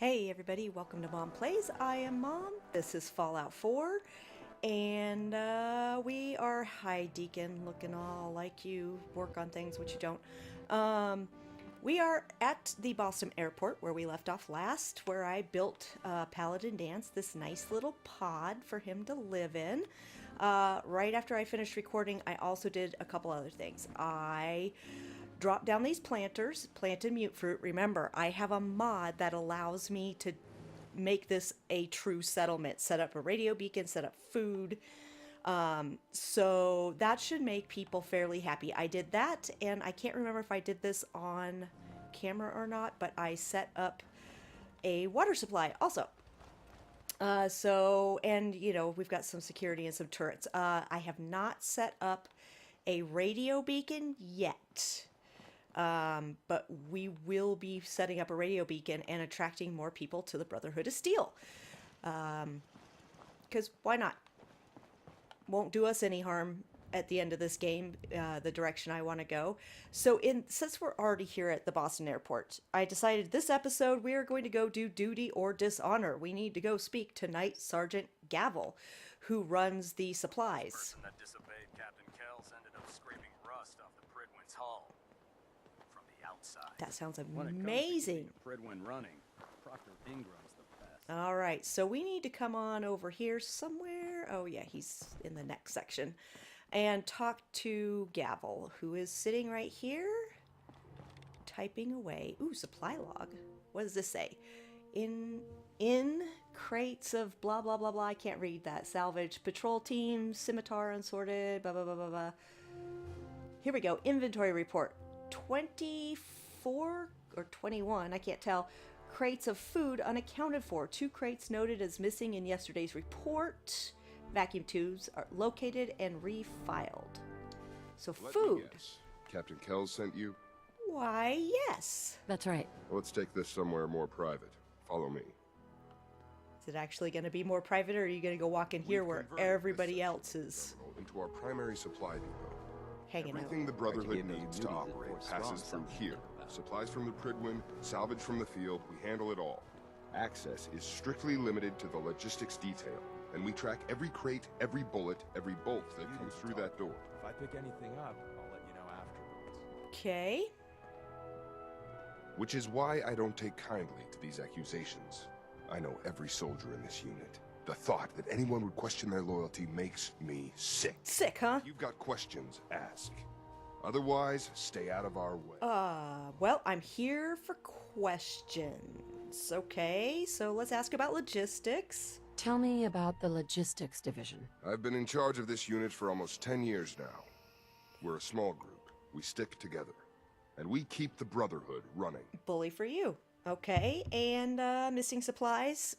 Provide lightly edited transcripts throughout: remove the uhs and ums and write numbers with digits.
Hey everybody, welcome to Mom Plays. I am Mom. This is Fallout 4, and we are Hi Deacon, looking all like you, work on things which you don't. We are at the Boston airport where we left off last, where I built Paladin Dance, this nice little pod for him to live in. Right after I finished recording, I also did a couple other things. I dropped down these planters, planted mute fruit. Remember, I have a mod that allows me to make this a true settlement, set up a radio beacon, set up food. So that should make people fairly happy. I did that, and I can't remember if I did this on camera or not, but I set up a water supply also. And you know, we've got some security and some turrets. I have not set up a radio beacon yet. But we will be setting up a radio beacon and attracting more people to the Brotherhood of Steel. Because why not? Won't do us any harm at the end of this game, the direction I want to go. So since we're already here at the Boston airport, I decided this episode we are going to go do duty or dishonor. We need to go speak to Night Sergeant Gavel, who runs the supplies. The person that disobeyed Captain Kells ended up scraping rust off the Pridwin's hull. Outside. That sounds amazing. Pridwin running. Proctor Ingram's the best. All right, so we need to come on over here somewhere. Oh yeah, he's in the next section, and talk to Gavel, who is sitting right here, typing away. Ooh, supply log. What does this say? In crates of blah blah blah blah. I can't read that. Salvage patrol team, scimitar unsorted. Blah blah blah blah blah. Here we go. Inventory report. 24 or 21, I can't tell, crates of food unaccounted for. 2 crates noted as missing in yesterday's report. Vacuum tubes are located and refiled. So Let food. me guess. Captain Kells sent you? Why, yes. That's right. Well, let's take this somewhere more private. Follow me. Is it actually going to be more private, or are you going to go walk in here where everybody else is into our primary supply depot. hanging out? Everything the Brotherhood needs to operate passes through here. Supplies from the Pridwin, salvage from the field, we handle it all. Access is strictly limited to the logistics detail, and we track every crate, every bullet, every bolt that comes through that door. If I pick anything up, I'll let you know afterwards. Okay. Which is why I don't take kindly to these accusations. I know every soldier in this unit. The thought that anyone would question their loyalty makes me sick. Sick, huh? If you've got questions, ask. Otherwise, stay out of our way. Well, I'm here for questions. Okay, so let's ask about logistics. Tell me about the logistics division. I've been in charge of this unit for almost 10 years now. We're a small group. We stick together. And we keep the Brotherhood running. Bully for you. Okay, and missing supplies.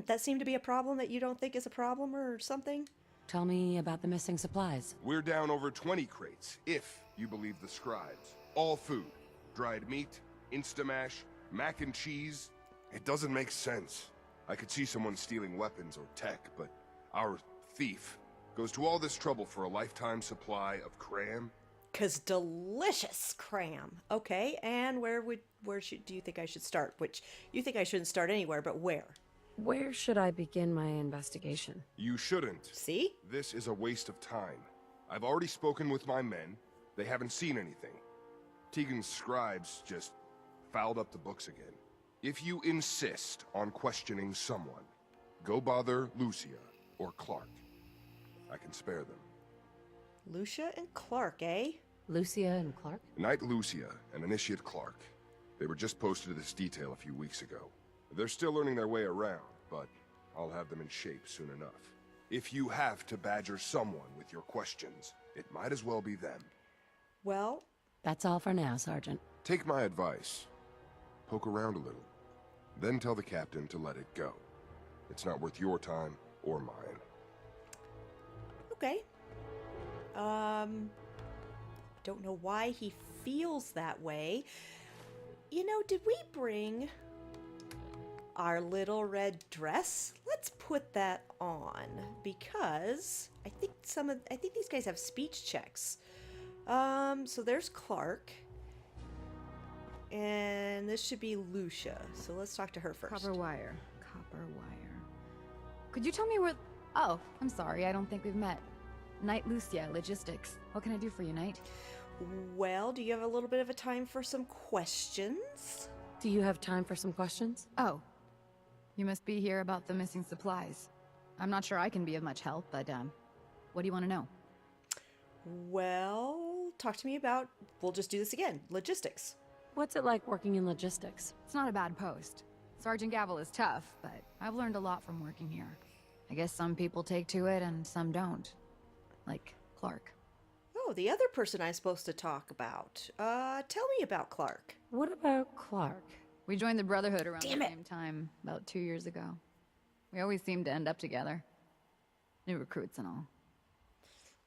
That seemed to be a problem that you don't think is a problem or something? Tell me about the missing supplies. We're down over 20 crates, if you believe the scribes. All food. Dried meat, Instamash, mac and cheese. It doesn't make sense. I could see someone stealing weapons or tech, but our thief goes to all this trouble for a lifetime supply of cram. 'Cause delicious cram. Okay, and do you think I should start? Which, you think I shouldn't start anywhere, but where? Where should I begin my investigation? You shouldn't. See? This is a waste of time. I've already spoken with my men. They haven't seen anything. Tegan's scribes just fouled up the books again. If you insist on questioning someone, go bother Lucia or Clark. I can spare them. Lucia and Clark, eh? Lucia and Clark? Knight Lucia and Initiate Clark. They were just posted to this detail a few weeks ago. They're still learning their way around, but I'll have them in shape soon enough. If you have to badger someone with your questions, it might as well be them. Well, That's all for now, Sergeant. Take my advice. Poke around a little. Then tell the captain to let it go. It's not worth your time or mine. okay. Don't know why he feels that way. You know, did we bring our little red dress? Let's put that on, because I think these guys have speech checks. So there's Clark. And this should be Lucia. So let's talk to her first. Copper wire. Copper wire. Could you tell me where... Oh, I'm sorry. I don't think we've met. Knight Lucia, Logistics. What can I do for you, Knight? Well, do you have a little bit of a time for some questions? Do you have time for some questions? Oh. You must be here about the missing supplies. I'm not sure I can be of much help, but, what do you want to know? Well, talk to me about... We'll just do this again. Logistics. What's it like working in logistics? It's not a bad post. Sergeant Gavel is tough, but I've learned a lot from working here. I guess some people take to it and some don't. Like Clark. Oh, the other person I'm supposed to talk about. Tell me about Clark. What about Clark? We joined the Brotherhood around Damn the it. same time, about 2 years ago. We always seemed to end up together. New recruits and all.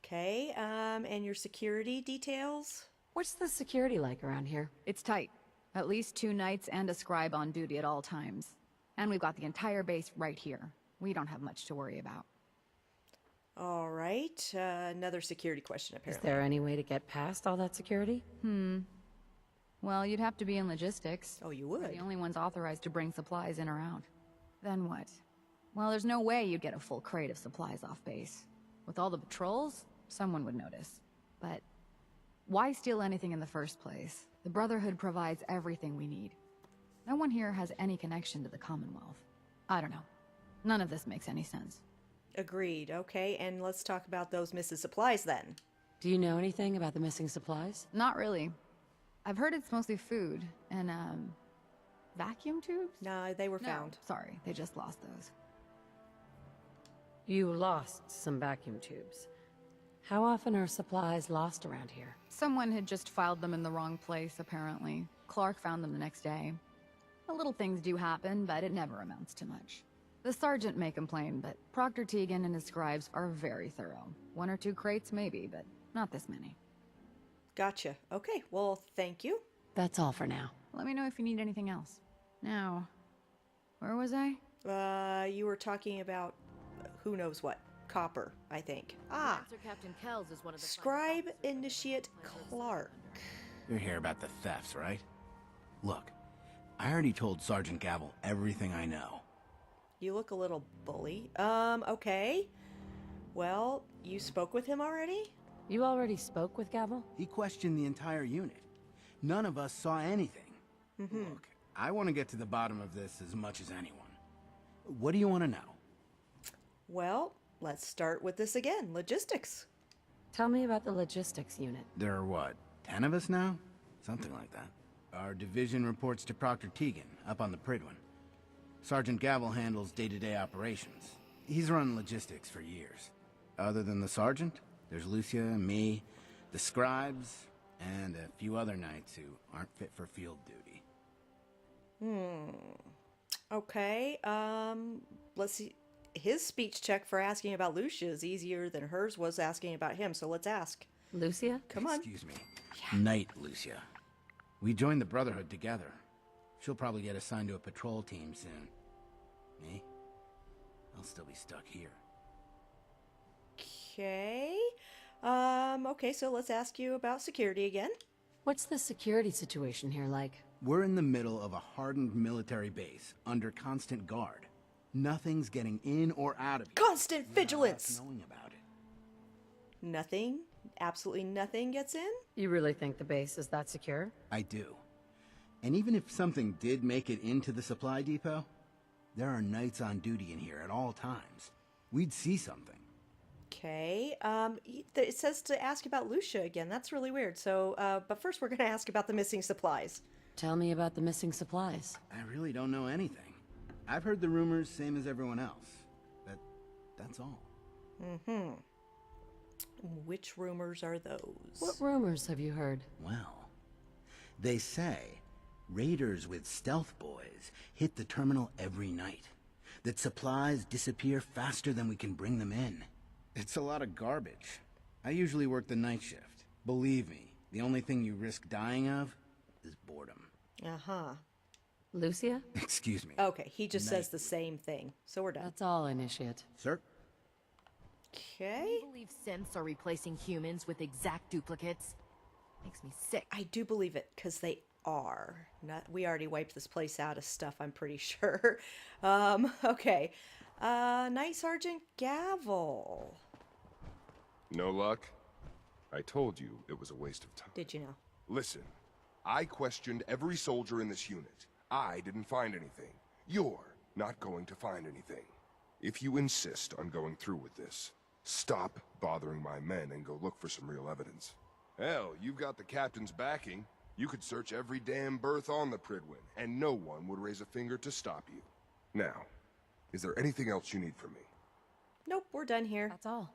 Okay, and your security details? What's the security like around here? It's tight. At least 2 knights and a scribe on duty at all times. And we've got the entire base right here. We don't have much to worry about. All right, another security question Is apparently. there any way to get past all that security? Well, you'd have to be in logistics. Oh, you We're would? the only ones authorized to bring supplies in or out. Then what? Well, there's no way you'd get a full crate of supplies off base. With all the patrols, someone would notice. But why steal anything in the first place? The Brotherhood provides everything we need. No one here has any connection to the Commonwealth. I don't know. None of this makes any sense. Agreed. Okay, and let's talk about those missing supplies then. Do you know anything about the missing supplies? Not really. I've heard it's mostly food and, vacuum tubes? No, they were No, found. sorry, they just lost those. You lost some vacuum tubes. How often are supplies lost around here? Someone had just filed them in the wrong place, apparently. Clark found them the next day. The little things do happen, but it never amounts to much. The sergeant may complain, but Proctor Teagan and his scribes are very thorough. 1 or 2 crates, maybe, but not this many. Gotcha. Okay, well, thank you. That's all for now. Let me know if you need anything else. Now, where was I? You were talking about who knows what. Copper, I think. Ah, Answer Captain Kells is one of the Scribe Initiate Clark. You're here about the thefts, right? Look, I already told Sergeant Gavel everything I know. You look a little bully. Okay. Well, you spoke with him already? You already spoke with Gavel? He questioned the entire unit. None of us saw anything. Look, I want to get to the bottom of this as much as anyone. What do you want to know? Well, let's start with this again. Logistics. Tell me about the logistics unit. There are what, 10 of us now? Something like that. Our division reports to Proctor Teagan, up on the Pridwin. Sergeant Gavel handles day-to-day operations. He's run logistics for years. Other than the sergeant, there's Lucia, me, the scribes, and a few other knights who aren't fit for field duty. Okay, let's see. His speech check for asking about Lucia is easier than hers was asking about him, so let's ask. Lucia? Come on. Excuse me. Knight Lucia. We joined the Brotherhood together. She'll probably get assigned to a patrol team soon. Me? I'll still be stuck here. Okay. Okay, so let's ask you about security again. What's the security situation here like? We're in the middle of a hardened military base, under constant guard. Nothing's getting in or out of here. Constant without us vigilance! knowing about it. Nothing, absolutely nothing gets in? You really think the base is that secure? I do. And even if something did make it into the supply depot, there are knights on duty in here at all times. We'd see something. Okay, it says to ask about Lucia again. That's really weird. So, but first we're going to ask about the missing supplies. Tell me about the missing supplies. I really don't know anything. I've heard the rumors, same as everyone else. That's all. Which rumors are those? What rumors have you heard? Well, they say raiders with stealth boys hit the terminal every night. That supplies disappear faster than we can bring them in. It's a lot of garbage. I usually work the night shift. Believe me, the only thing you risk dying of is boredom. Uh-huh. Lucia? Excuse me. Okay, he just says Night. the same thing. So we're done. That's all, Initiate. Sir? Okay. I believe synths are replacing humans with exact duplicates. Makes me sick. I do believe it, because they are. We already wiped this place out of stuff, I'm pretty sure. Okay. Night Sergeant Gavel. No luck? I told you it was a waste of time. Did you know? Listen, I questioned every soldier in this unit. I didn't find anything. You're not going to find anything. If you insist on going through with this, stop bothering my men and go look for some real evidence. Hell, you've got the captain's backing. You could search every damn berth on the Pridwin, and no one would raise a finger to stop you. Now, is there anything else you need from me? Nope, we're done here. That's all.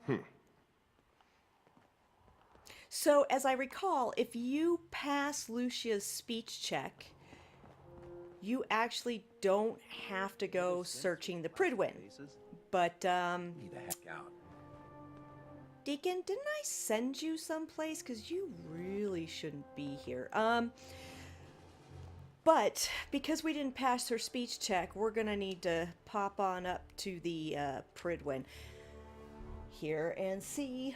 So, as I recall, if you pass Lucia's speech check, you actually don't have to go searching the Pridwin. But, Be the heck out. Deacon, didn't I send you someplace? Because you really shouldn't be here. But, because we didn't pass her speech check, we're gonna need to pop on up to the Pridwin here and see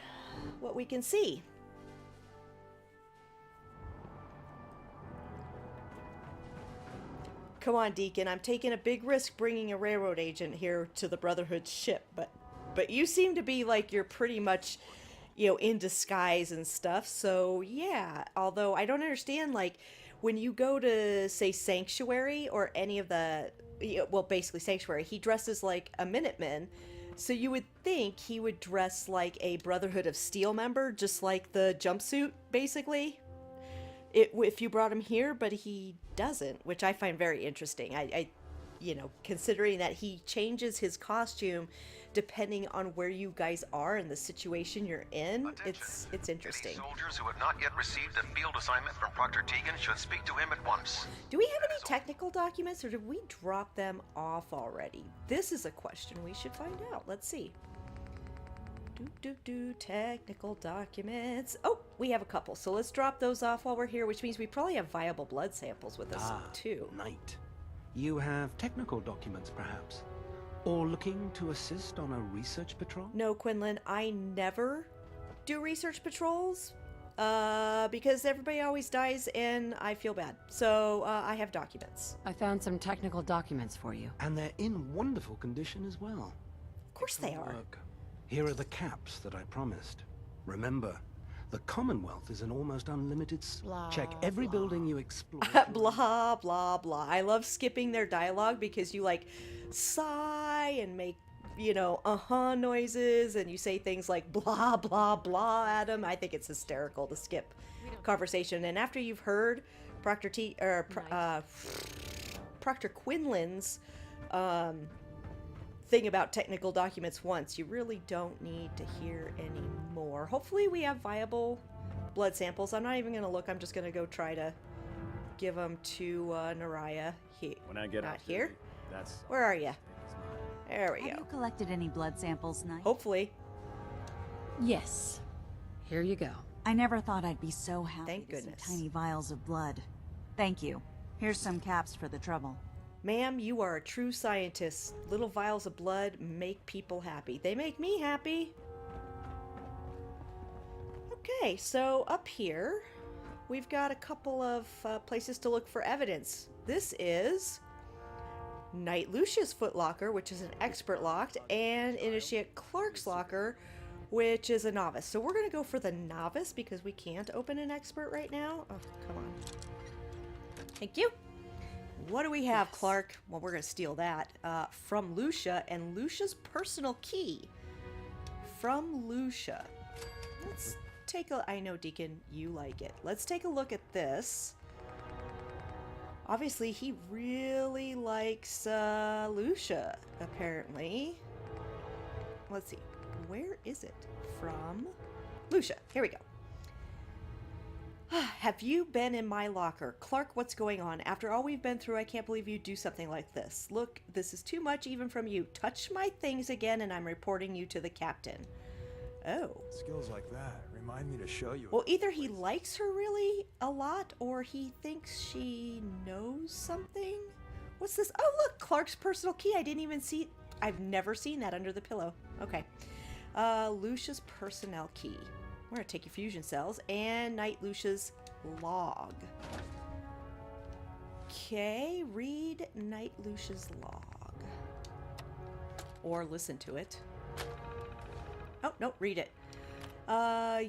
what we can see. Come on, Deacon. I'm taking a big risk bringing a railroad agent here to the Brotherhood's ship, but you seem to be like you're pretty much, you know, in disguise and stuff. So yeah, although I don't understand, like when you go to say Sanctuary or any of the, well, basically Sanctuary, he dresses like a Minuteman. So you would think he would dress like a Brotherhood of Steel member, just like the jumpsuit, basically. If you brought him here, but he doesn't, which I find very interesting. I you know, considering that he changes his costume depending on where you guys are and the situation you're in, it's interesting. Any soldiers who have not yet received a field assignment from Proctor Tegan should speak to him at once. Do we have any technical documents, or did we drop them off already? This is a question we should find out. Let's see. Technical documents. Oh, we have a couple, so let's drop those off while we're here, which means we probably have viable blood samples with us too. Knight. You have technical documents, perhaps? Or looking to assist on a research patrol? No, Quinlan, I never do research patrols, because everybody always dies and I feel bad. So, I have documents. I found some technical documents for you. And they're in wonderful condition as well. Of course they are. Look, here are the caps that I promised. Remember, the Commonwealth is an almost unlimited check every building you explore. Blah, blah, blah. I love skipping their dialogue because you, like, sigh and make, you know, noises, and you say things like blah, blah, blah at them. I think it's hysterical to skip conversation. And after you've heard Proctor Quinlan's thing about technical documents once, you really don't need to hear any more. Hopefully we have viable blood samples. I'm not even going to look. I'm just going to go try to give them to Naraya. When I get not off here. duty, that's Where are you? There we Have go. you collected any blood samples, Knight? Hopefully. Yes. Here you go. I never thought I'd be so happy Thank to see goodness. tiny vials of blood. Thank you. Here's some caps for the trouble. Ma'am, you are a true scientist. Little vials of blood make people happy. They make me happy. Okay, so up here, we've got a couple of places to look for evidence. This is Knight Lucia's footlocker, which is an expert locked, and Initiate Clark's locker, which is a novice. So we're going to go for the novice because we can't open an expert right now. Oh, come on. Thank you. What do we have, Clark? Well, we're going to steal that from Lucia, and Lucia's personal key. From Lucia. Let's take a... I know, Deacon, you like it. Let's take a look at this. Obviously, he really likes Lucia, apparently. Let's see. Where is it? From Lucia. Here we go. Have you been in my locker? Clark, what's going on? After all we've been through, I can't believe you do something like this. Look, this is too much even from you. Touch my things again and I'm reporting you to the captain. Oh. Skills like that remind me to show you. Well, either he likes her really a lot or he thinks she knows something. What's this? Oh, look, Clark's personal key. I didn't even see... I've never seen that under the pillow. Okay. Lucia's personnel key. We're going to take your fusion cells and Knight Lucia's log. Okay, read Night Lucia's log. Or listen to it. Oh, no, read it.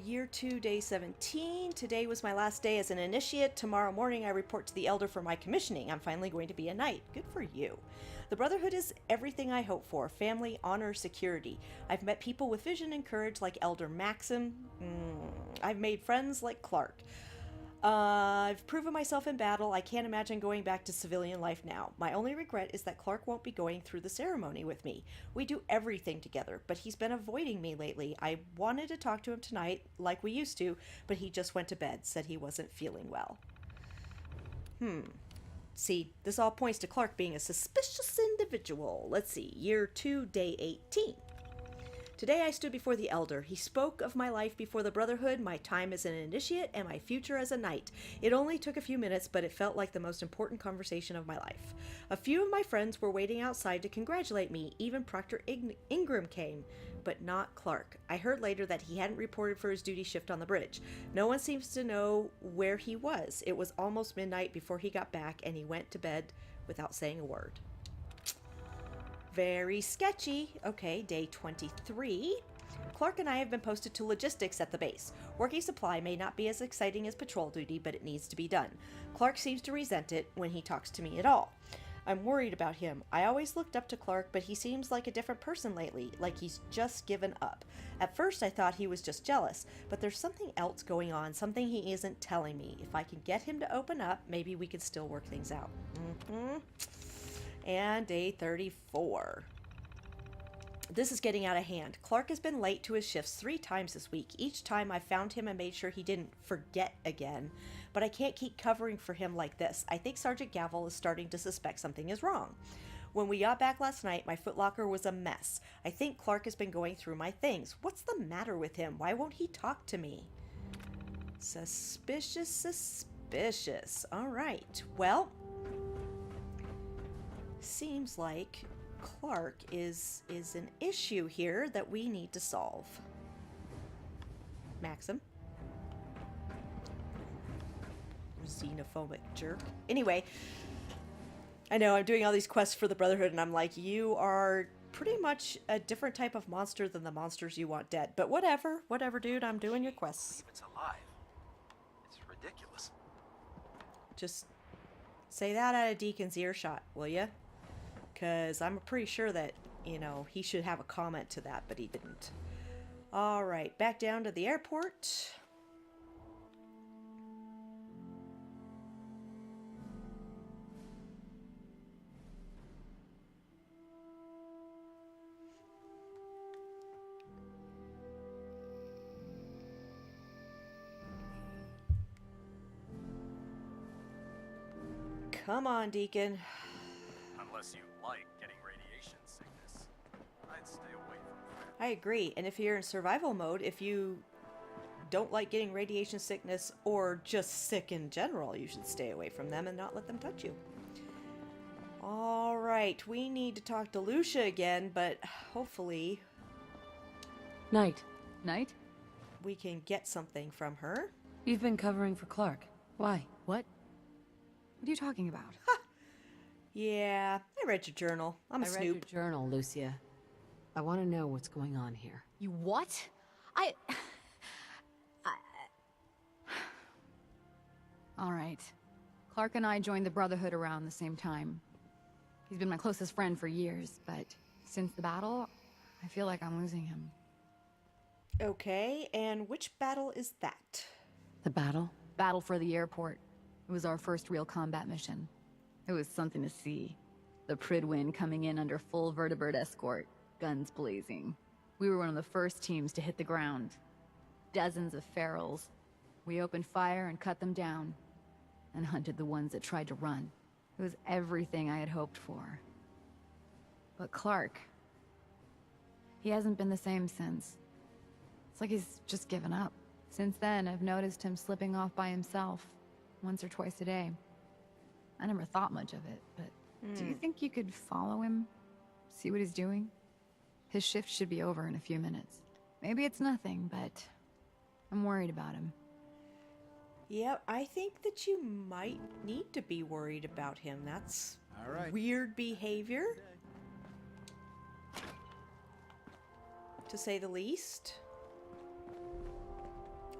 Year 2, day 17. Today was my last day as an initiate. Tomorrow morning I report to the Elder for my commissioning. I'm finally going to be a knight. Good for you. The Brotherhood is everything I hope for. Family, honor, security. I've met people with vision and courage like Elder Maxim. I've made friends like Clark. I've proven myself in battle. I can't imagine going back to civilian life now. My only regret is that Clark won't be going through the ceremony with me. We do everything together, but he's been avoiding me lately. I wanted to talk to him tonight, like we used to, but he just went to bed, said he wasn't feeling well. See, this all points to Clark being a suspicious individual. Let's see, year 2, day 18. Today I stood before the Elder. He spoke of my life before the Brotherhood, my time as an initiate, and my future as a knight. It only took a few minutes, but it felt like the most important conversation of my life. A few of my friends were waiting outside to congratulate me. Even Proctor Ingram came, but not Clark. I heard later that he hadn't reported for his duty shift on the bridge. No one seems to know where he was. It was almost midnight before he got back, and he went to bed without saying a word. Very sketchy. Okay, day 23. Clark and I have been posted to logistics at the base. Working supply may not be as exciting as patrol duty, but it needs to be done. Clark seems to resent it when he talks to me at all. I'm worried about him. I always looked up to Clark, but he seems like a different person lately, like he's just given up. At first I thought he was just jealous, but there's something else going on, something he isn't telling me. If I can get him to open up, maybe we can still work things out. And day 34. This is getting out of hand. Clark has been late to his shifts 3 times this week. Each time I found him and made sure he didn't forget again. But I can't keep covering for him like this. I think Sergeant Gavel is starting to suspect something is wrong. When we got back last night, my footlocker was a mess. I think Clark has been going through my things. What's the matter with him? Why won't he talk to me? Suspicious, suspicious. All right. Well, seems like Clark is an issue here that we need to solve. Maxim. Xenophobic jerk. Anyway, I know I'm doing all these quests for the Brotherhood and I'm like, you are pretty much a different type of monster than the monsters you want dead. But whatever, dude, I'm doing your quests. It's alive. It's ridiculous. Just say that out of Deacon's earshot, will ya? Because I'm pretty sure that, you know, he should have a comment to that, but he didn't. Alright, back down to the airport. Come on, Deacon. Unless you like getting radiation sickness, I'd stay away from it. I agree. And if you're in survival mode, if you don't like getting radiation sickness or just sick in general, you should stay away from them and not let them touch you. Alright, we need to talk to Lucia again, but hopefully... Night. Night? We can get something from her. You've been covering for Clark. Why? What? What are you talking about? Yeah, I read your journal. I'm a I snoop. read your journal, Lucia. I want to know what's going on here. You what? All right. Clark and I joined the Brotherhood around the same time. He's been my closest friend for years, but since the battle, I feel like I'm losing him. Okay, and which battle is that? The battle? Battle for the airport. It was our first real combat mission. It was something to see. The Pridwin coming in under full vertebrate escort, guns blazing. We were one of the first teams to hit the ground. Dozens of ferals. We opened fire and cut them down, and hunted the ones that tried to run. It was everything I had hoped for. But Clark, he hasn't been the same since. It's like he's just given up. Since then, I've noticed him slipping off by himself, once or twice a day. I never thought much of it, but do you think you could follow him? See what he's doing? His shift should be over in a few minutes. Maybe it's nothing, but I'm worried about him. Yep, I think that you might need to be worried about him. That's All right. weird behavior, to say the least.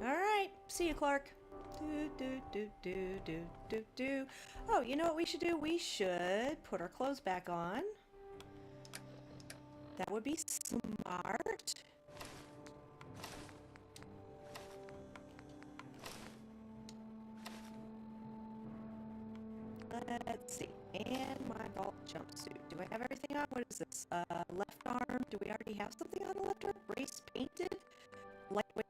All right, see you, Clark. Do. Oh, you know what we should do? We should put our clothes back on. That would be smart. Let's see. And my vault jumpsuit. Do I have everything on? What is this? Left arm. Do we already have something on the left arm? Brace painted? Lightweight.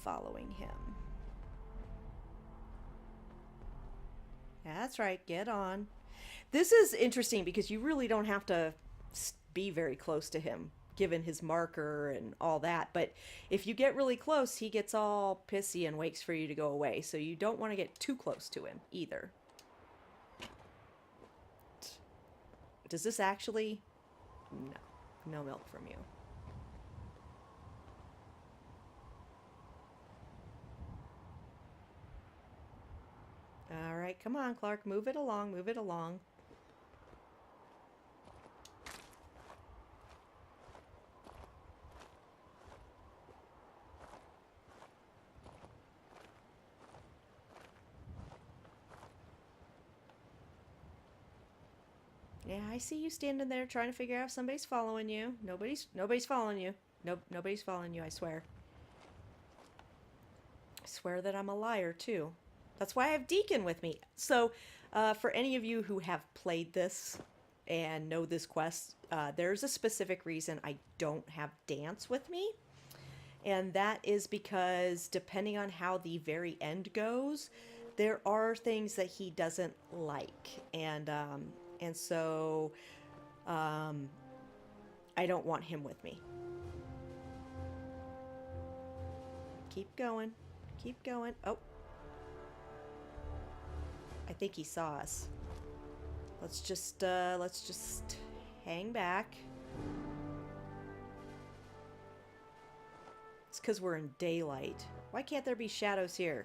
Following him. That's right, get on. This is interesting because you really don't have to be very close to him, given his marker and all that. But if you get really close, he gets all pissy and waits for you to go away. So you don't want to get too close to him either. Does this actually... No. No milk from you. All right, come on, Clark. Move it along, move it along. Yeah, I see you standing there trying to figure out if somebody's following you. Nobody's following you. Nope, nobody's following you, I swear. I swear that I'm a liar, too. That's why I have Deacon with me. So, for any of you who have played this and know this quest, there's a specific reason I don't have Dance with me. And that is because depending on how the very end goes, there are things that he doesn't like. And so, I don't want him with me. Keep going. Keep going. Oh. I think he saw us. Let's just hang back. It's because we're in daylight. Why can't there be shadows here?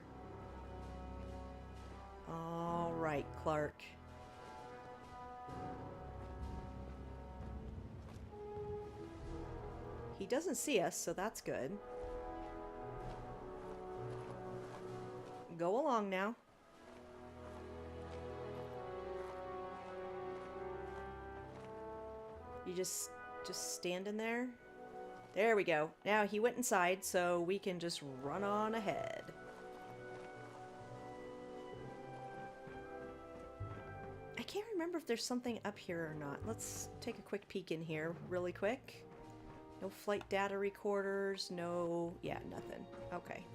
All right, Clark. He doesn't see us, so that's good. Go along now. You just standing there? There we go. Now he went inside, so we can just run on ahead. I can't remember if there's something up here or not. Let's take a quick peek in here really quick. No flight data recorders, no... yeah, nothing. Okay.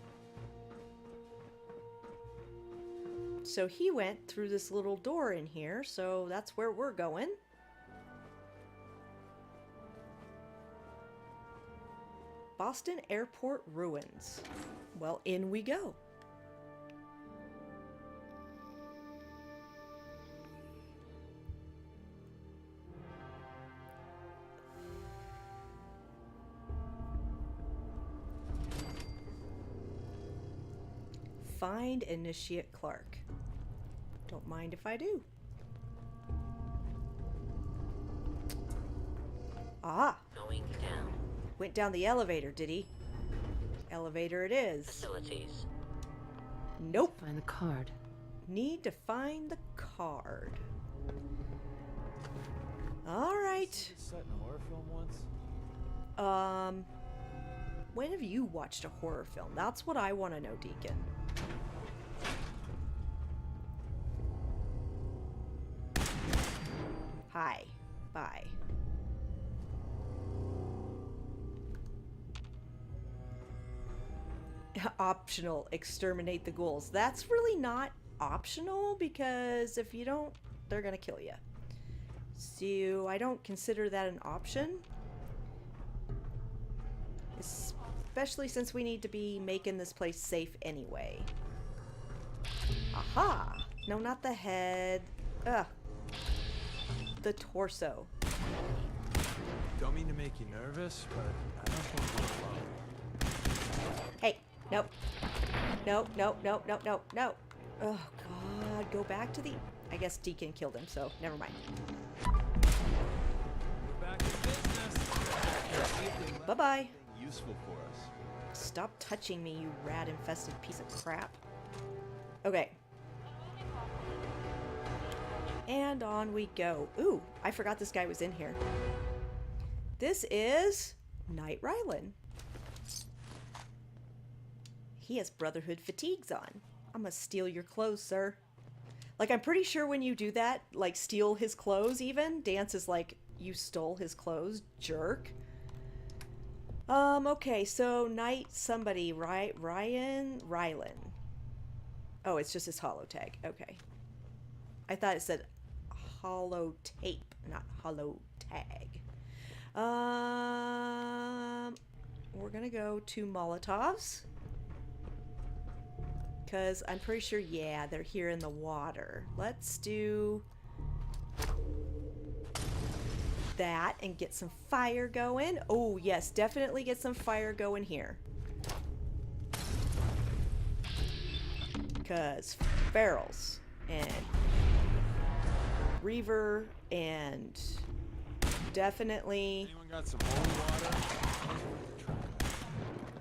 So he went through this little door in here, so that's where we're going. Boston Airport ruins. Well, in we go. Find Initiate Clark. Don't mind if I do. Ah! Going down. Went down the elevator, did he? Elevator it is. Facilities. Nope. Find the card. Need to find the card. All right. Set in a horror film once? When have you watched a horror film? That's what I want to know, Deacon. Hi. Bye. Optional, exterminate the ghouls. That's really not optional, because if you don't they're gonna kill you. So I don't consider that an option. Especially since we need to be making this place safe anyway. Aha! No, not the head. Ugh. The torso. Don't mean to make you nervous, but I don't think you're alone. Hey, nope. Nope, nope, nope, nope, nope, nope. Oh, God. Go back to the... I guess Deacon killed him, so never mind. Back in business. Bye-bye. Useful for us. Stop touching me, you rat-infested piece of crap. Okay. And on we go. Ooh, I forgot this guy was in here. This is Knight Rylan. He has Brotherhood fatigues on. I'm gonna steal your clothes, sir. Like, I'm pretty sure when you do that, like, steal his clothes even, Dance is like, you stole his clothes, jerk. Okay, so Knight somebody, right? Rylan. Oh, it's just his holo tag. Okay. I thought it said holo tape, not holo tag. We're gonna go to Molotovs. Because I'm pretty sure, yeah, they're here in the water. Let's do that and get some fire going. Oh, yes, definitely get some fire going here. Because ferals and Reaver and definitely... Anyone got some holy water?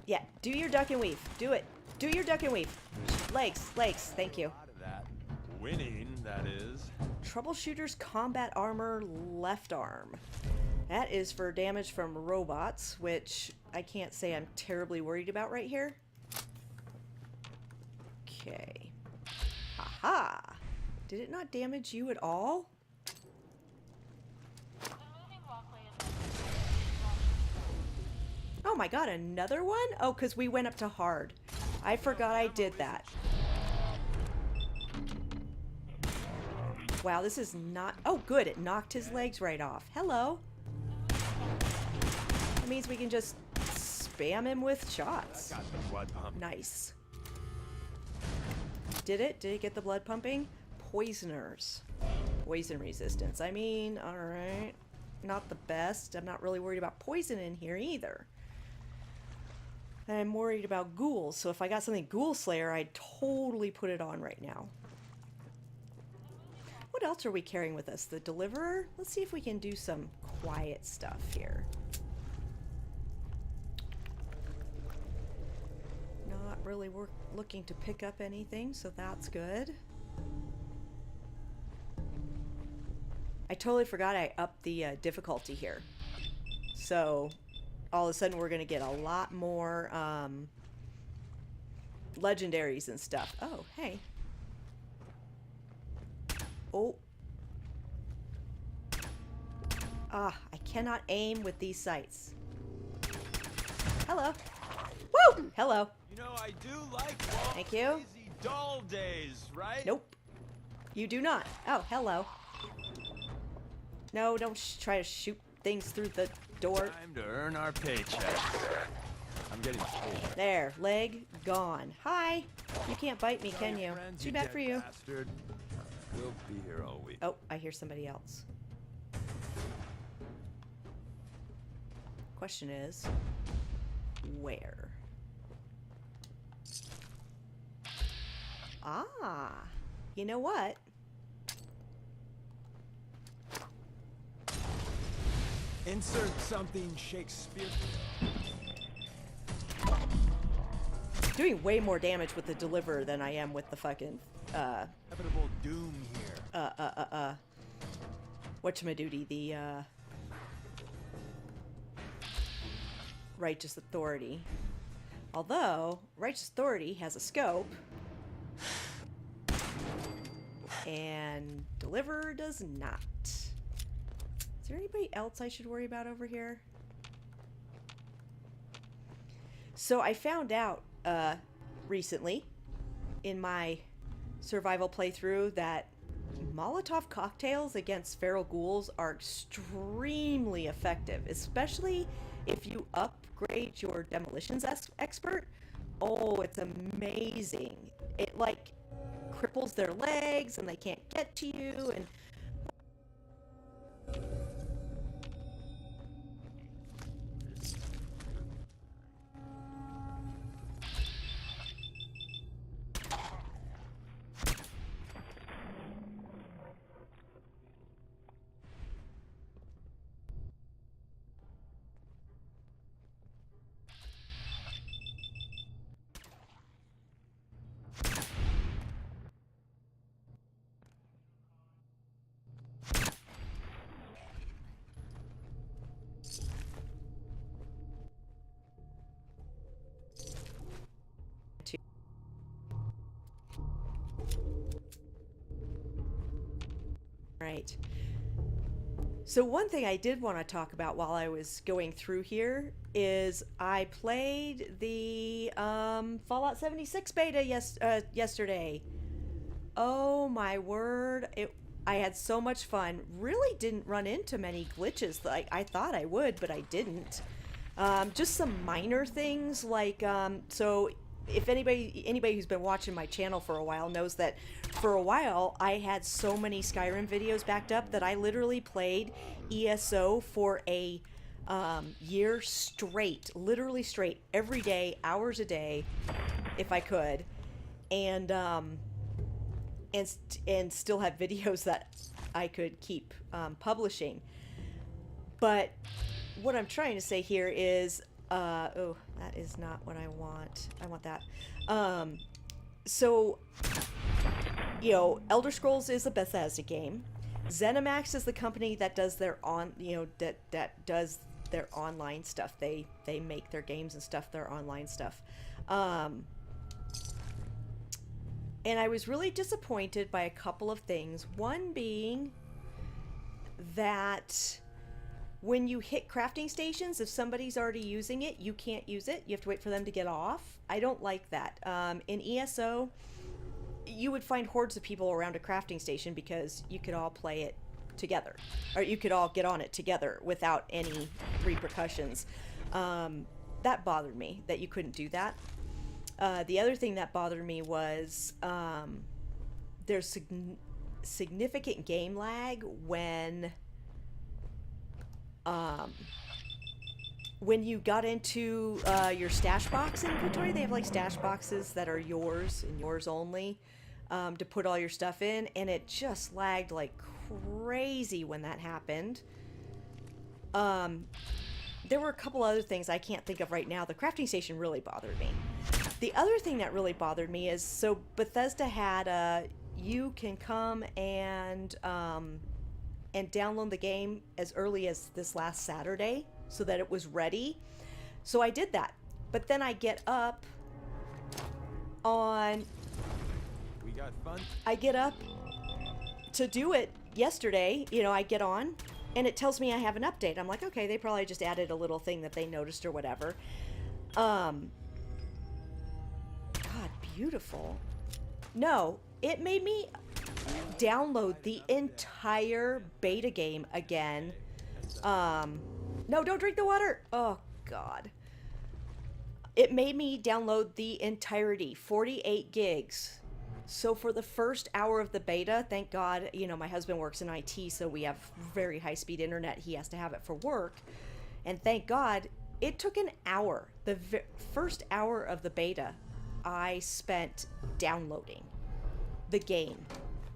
Yeah, do your duck and weave. Do it. Do your duck and weave. Legs, thank you. Winning, that is. Troubleshooter's combat armor left arm. That is for damage from robots, which I can't say I'm terribly worried about right here. Okay. Haha! Did it not damage you at all? Oh my god, another one? Oh, because we went up to hard. I forgot I did that. Wow, this is not... Oh, good. It knocked his legs right off. Hello. That means we can just spam him with shots. Got the blood pump. Nice. Did it? Did it get the blood pumping? Poisoners. Poison resistance. I mean, alright. Not the best. I'm not really worried about poison in here either. I'm worried about ghouls, so if I got something Ghoul Slayer, I'd totally put it on right now. What else are we carrying with us? The Deliverer? Let's see if we can do some quiet stuff here. Not really looking to pick up anything, so that's good. I totally forgot I upped the difficulty here. So... all of a sudden we're going to get a lot more legendaries and stuff. Oh, hey. Oh. Ah, I cannot aim with these sights. Hello. Woo! Hello. You know, I do like thank you. Lazy dull days, right? Nope. You do not. Oh, hello. No, don't try to shoot things through the door. Time to earn our paycheck. I'm getting paid. There, leg gone. Hi. You can't bite me, can you? Too bad for you. Bastard. We'll be here all week. Oh, I hear somebody else. Question is, where? Ah, you know what? Insert something Shakespeare. Doing way more damage with the Deliverer than I am with the fucking, Inevitable doom here. whatchamadoodie, the, Righteous Authority. Although, Righteous Authority has a scope, and Deliverer does not. Is there anybody else I should worry about over here? So I found out recently in my survival playthrough that Molotov cocktails against feral ghouls are extremely effective, especially if you upgrade your demolitions expert. Oh, it's amazing. It like cripples their legs and they can't get to you, and right. So one thing I did want to talk about while I was going through here is I played the Fallout 76 beta yesterday. Oh my word. I had so much fun. Really didn't run into many glitches like I thought I would, but I didn't. Just some minor things like, so if anybody who's been watching my channel for a while knows that for a while I had so many Skyrim videos backed up that I literally played ESO for a year straight, literally straight, every day, hours a day, if I could, and still have videos that I could keep publishing. But what I'm trying to say here is, oh, that is not what I want. I want that. So, you know, Elder Scrolls is a Bethesda game. ZeniMax is the company that does their that does their online stuff. They make their games and stuff, their online stuff. And I was really disappointed by a couple of things. One being that when you hit crafting stations, if somebody's already using it, you can't use it. You have to wait for them to get off. I don't like that. In ESO, you would find hordes of people around a crafting station because you could all play it together, or you could all get on it together without any repercussions. That bothered me, that you couldn't do that. The other thing that bothered me was there's significant game lag when you got into your stash box inventory. They have like stash boxes that are yours and yours only, to put all your stuff in, and it just lagged like crazy when that happened. There were a couple other things I can't think of right now. The crafting station really bothered me. The other thing that really bothered me is, so Bethesda had you can come and download the game as early as this last Saturday so that it was ready. So I did that. But then I get up to do it yesterday. You know, I get on and it tells me I have an update. I'm like, okay, they probably just added a little thing that they noticed or whatever. God, beautiful. No, it made me download the entire beta game again. No, don't drink the water. Oh, God. It made me download the entirety, 48 gigs. So for the first hour of the beta, thank God, you know, my husband works in IT, so we have very high-speed internet. He has to have it for work. And thank God, it took an hour. The first hour of the beta, I spent downloading the game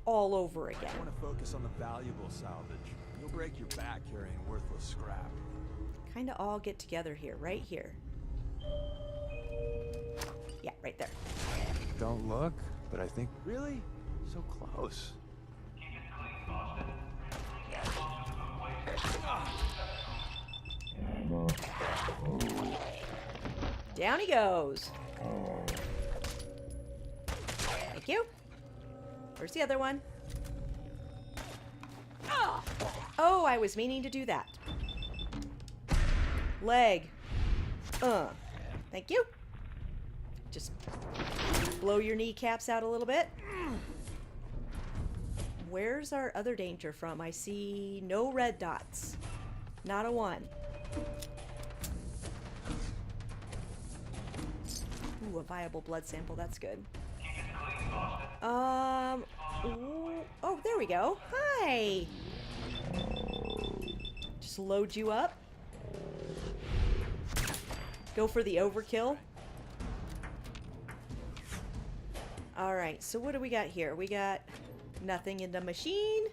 all over again. I want to focus on the valuable salvage. You'll break your back carrying worthless scrap. Kind of all get together here, right here. Yeah, right there. Don't look, but I think... Really? So close. Down he goes. Thank you. Where's the other one? Oh, I was meaning to do that. Leg. Thank you. Just blow your kneecaps out a little bit. Where's our other danger from? I see no red dots. Not a one. Ooh, a viable blood sample. That's good. Ooh, oh, there we go. Hi. Just load you up. Go for the overkill. Alright, so what do we got here? We got nothing in the machine.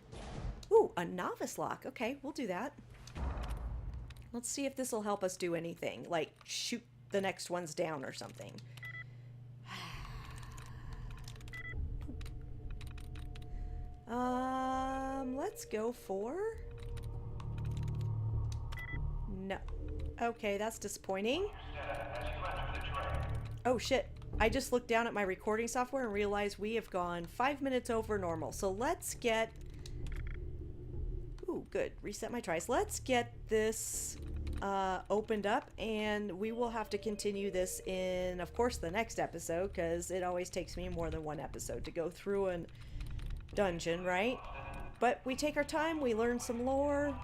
Ooh, a novice lock. Okay, we'll do that. Let's see if this will help us do anything. Like, shoot the next ones down or something. Let's go for... No. Okay, that's disappointing. Oh shit. I just looked down at my recording software and realized we have gone 5 minutes over normal. So let's get... Ooh, good. Reset my tries. Let's get this opened up, and we will have to continue this in, of course, the next episode, because it always takes me more than one episode to go through a dungeon, right? But we take our time, we learn some lore.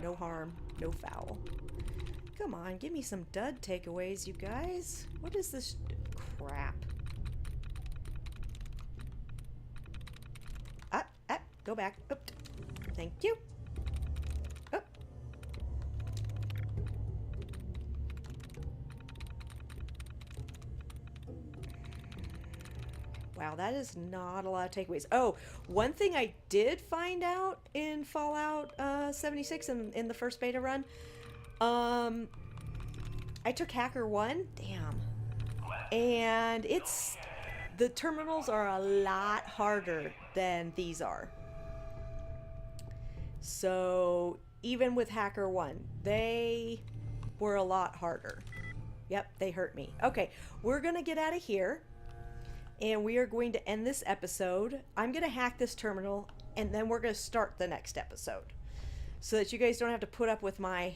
No harm, no foul. Come on, give me some dud takeaways, you guys. What is this crap? Go back. Oh, thank you. Oh. Wow, that is not a lot of takeaways. Oh, one thing I did find out in Fallout 76 in the first beta run, I took Hacker 1, damn, and the terminals are a lot harder than these are. So even with Hacker 1, they were a lot harder. Yep, they hurt me. Okay, we're gonna get out of here, and we are going to end this episode. I'm gonna hack this terminal, and then we're gonna start the next episode, so that you guys don't have to put up with my...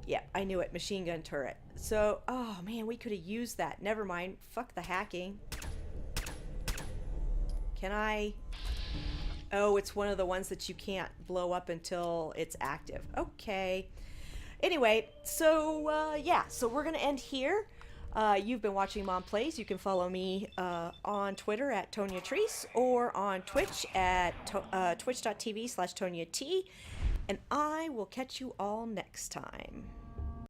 Yeah, I knew it. Machine gun turret. So, oh man, we could have used that. Never mind. Fuck the hacking. Can I... Oh, it's one of the ones that you can't blow up until it's active. Okay. Anyway, so, yeah. So we're going to end here. You've been watching Mom Plays. You can follow me on Twitter at ToniaTreese or on Twitch at twitch.tv/ToniaT. And I will catch you all next time.